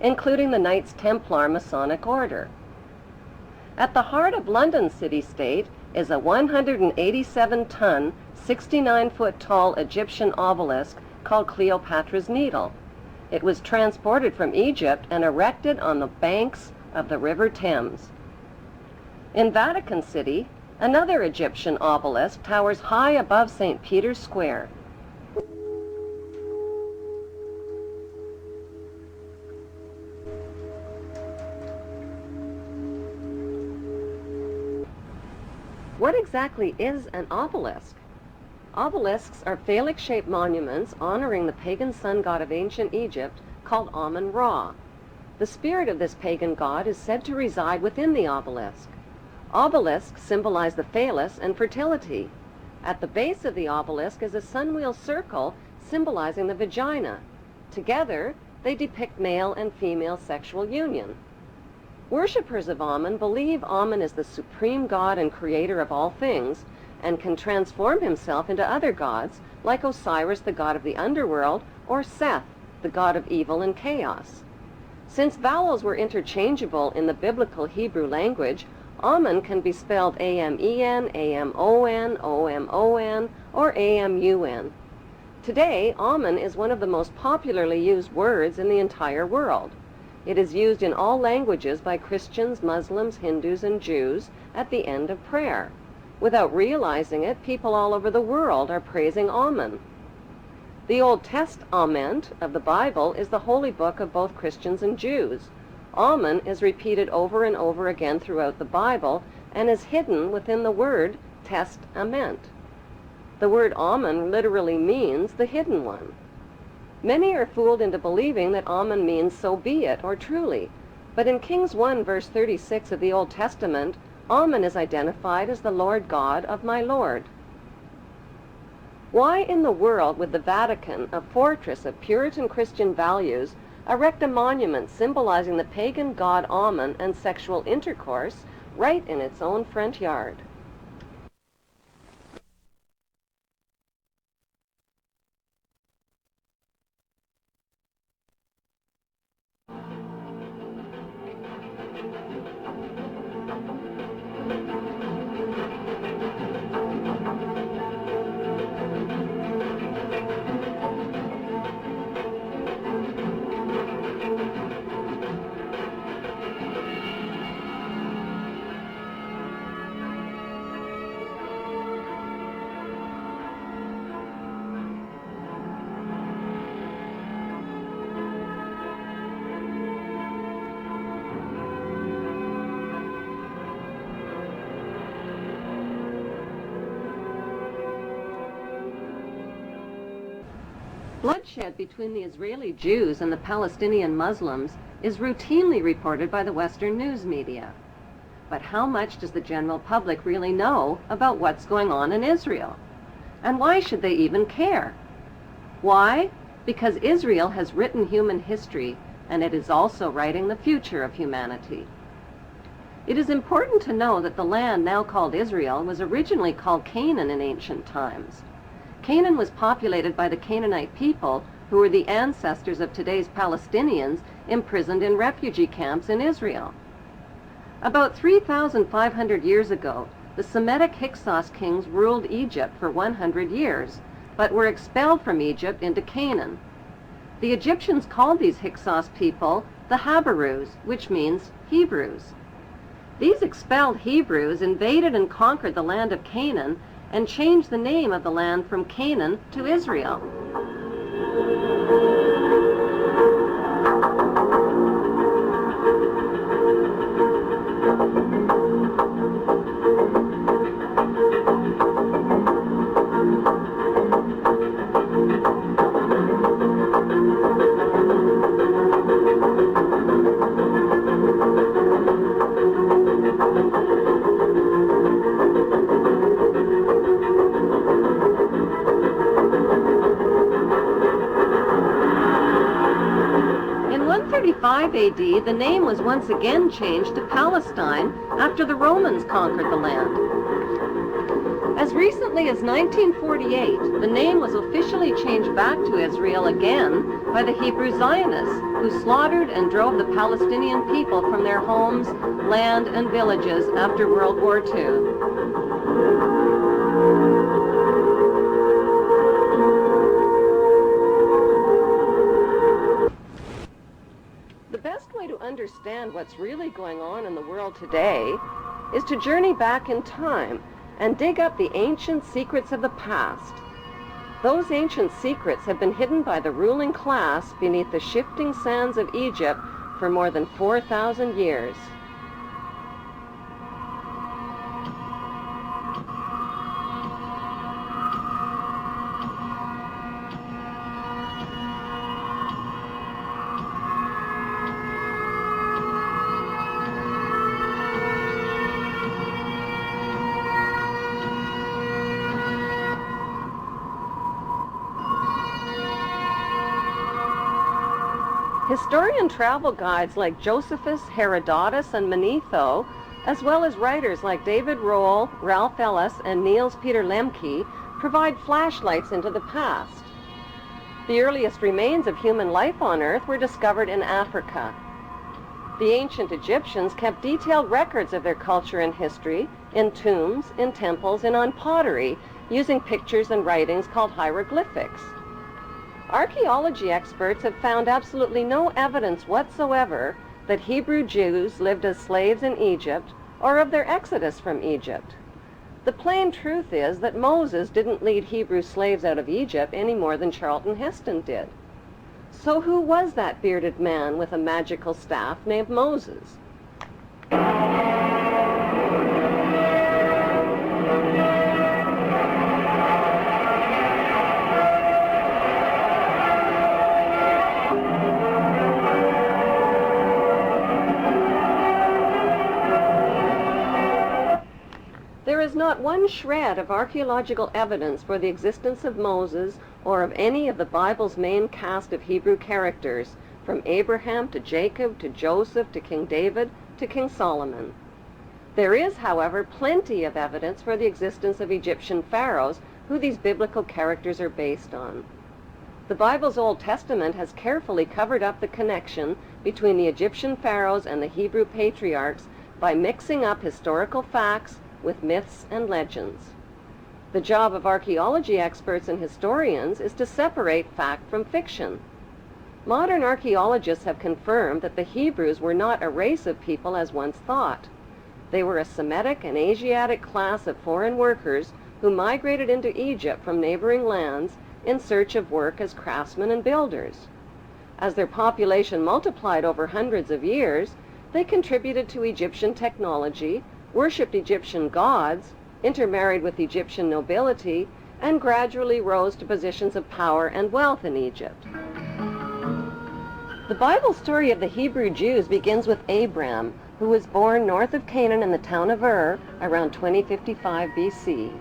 including the Knights Templar Masonic Order. At the heart of London city-state is a 187-ton, 69-foot-tall Egyptian obelisk called Cleopatra's Needle. It was transported from Egypt and erected on the banks of the River Thames. In Vatican City, another Egyptian obelisk towers high above St. Peter's Square. What exactly is an obelisk? Obelisks are phallic-shaped monuments honoring the pagan sun god of ancient Egypt called Amun-Ra. The spirit of this pagan god is said to reside within the obelisk. Obelisks symbolize the phallus and fertility. At the base of the obelisk is a sunwheel circle symbolizing the vagina. Together, they depict male and female sexual union. Worshippers of Amun believe Amun is the supreme god and creator of all things, and can transform himself into other gods, like Osiris, the god of the underworld, or Seth, the god of evil and chaos. Since vowels were interchangeable in the biblical Hebrew language, Amun can be spelled A-M-E-N, A-M-O-N, O-M-O-N, or A-M-U-N. Today, Amun is one of the most popularly used words in the entire world. It is used in all languages by Christians, Muslims, Hindus, and Jews at the end of prayer. Without realizing it, people all over the world are praising Amun. The Old Testament of the Bible is the holy book of both Christians and Jews. Amun is repeated over and over again throughout the Bible and is hidden within the word testament. The word Amun literally means the hidden one. Many are fooled into believing that Amun means so be it or truly, but in Kings 1 verse 36 of the Old Testament, Amun is identified as the Lord God of my Lord. Why in the world would the Vatican, a fortress of Puritan Christian values, erect a monument symbolizing the pagan god Amun and sexual intercourse right in its own front yard? Bloodshed between the Israeli Jews and the Palestinian Muslims is routinely reported by the Western news media. But how much does the general public really know about what's going on in Israel? And why should they even care? Why? Because Israel has written human history, and it is also writing the future of humanity. It is important to know that the land now called Israel was originally called Canaan in ancient times. Canaan was populated by the Canaanite people, who were the ancestors of today's Palestinians imprisoned in refugee camps in Israel. About 3,500 years ago, the Semitic Hyksos kings ruled Egypt for 100 years, but were expelled from Egypt into Canaan. The Egyptians called these Hyksos people the Habarus, which means Hebrews. These expelled Hebrews invaded and conquered the land of Canaan and changed the name of the land from Canaan to Israel. AD, the name was once again changed to Palestine after the Romans conquered the land. As recently as 1948, the name was officially changed back to Israel again by the Hebrew Zionists, who slaughtered and drove the Palestinian people from their homes, land, and villages after World War II. The best way to understand what's really going on in the world today is to journey back in time and dig up the ancient secrets of the past. Those ancient secrets have been hidden by the ruling class beneath the shifting sands of Egypt for more than 4,000 years. Historian travel guides like Josephus, Herodotus, and Manetho, as well as writers like David Rohl, Ralph Ellis, and Niels Peter Lemke, provide flashlights into the past. The earliest remains of human life on Earth were discovered in Africa. The ancient Egyptians kept detailed records of their culture and history in tombs, in temples, and on pottery, using pictures and writings called hieroglyphics. Archaeology experts have found absolutely no evidence whatsoever that Hebrew Jews lived as slaves in Egypt or of their exodus from Egypt. The plain truth is that Moses didn't lead Hebrew slaves out of Egypt any more than Charlton Heston did. So who was that bearded man with a magical staff named Moses? There is not one shred of archaeological evidence for the existence of Moses or of any of the Bible's main cast of Hebrew characters, from Abraham to Jacob to Joseph to King David to King Solomon. There is, however, plenty of evidence for the existence of Egyptian pharaohs who these biblical characters are based on. The Bible's Old Testament has carefully covered up the connection between the Egyptian pharaohs and the Hebrew patriarchs by mixing up historical facts with myths and legends. The job of archaeology experts and historians is to separate fact from fiction. Modern archaeologists have confirmed that the Hebrews were not a race of people as once thought. They were a Semitic and Asiatic class of foreign workers who migrated into Egypt from neighboring lands in search of work as craftsmen and builders. As their population multiplied over hundreds of years, they contributed to Egyptian technology, worshipped Egyptian gods, intermarried with Egyptian nobility, and gradually rose to positions of power and wealth in Egypt. The Bible story of the Hebrew Jews begins with Abram, who was born north of Canaan in the town of Ur around 2055 BC.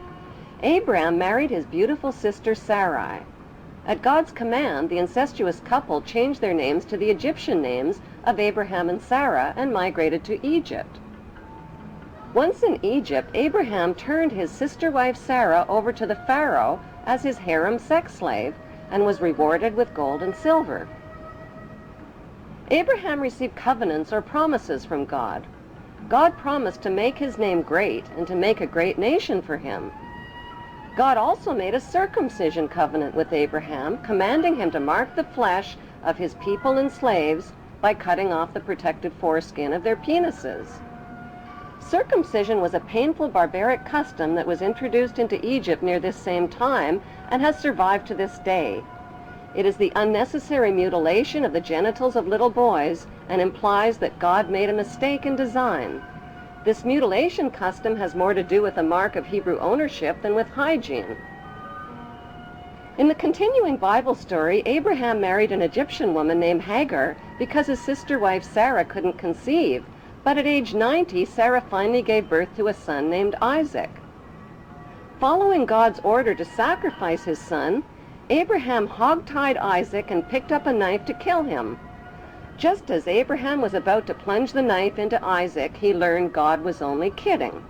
Abram married his beautiful sister Sarai. At God's command, the incestuous couple changed their names to the Egyptian names of Abraham and Sarah and migrated to Egypt. Once in Egypt, Abraham turned his sister wife Sarah over to the Pharaoh as his harem sex slave and was rewarded with gold and silver. Abraham received covenants or promises from God. God promised to make his name great and to make a great nation for him. God also made a circumcision covenant with Abraham, commanding him to mark the flesh of his people and slaves by cutting off the protective foreskin of their penises. Circumcision was a painful barbaric custom that was introduced into Egypt near this same time and has survived to this day. It is the unnecessary mutilation of the genitals of little boys and implies that God made a mistake in design. This mutilation custom has more to do with a mark of Hebrew ownership than with hygiene. In the continuing Bible story, Abraham married an Egyptian woman named Hagar because his sister wife Sarah couldn't conceive. But at age 90, Sarah finally gave birth to a son named Isaac. Following God's order to sacrifice his son, Abraham hog-tied Isaac and picked up a knife to kill him. Just as Abraham was about to plunge the knife into Isaac, he learned God was only kidding.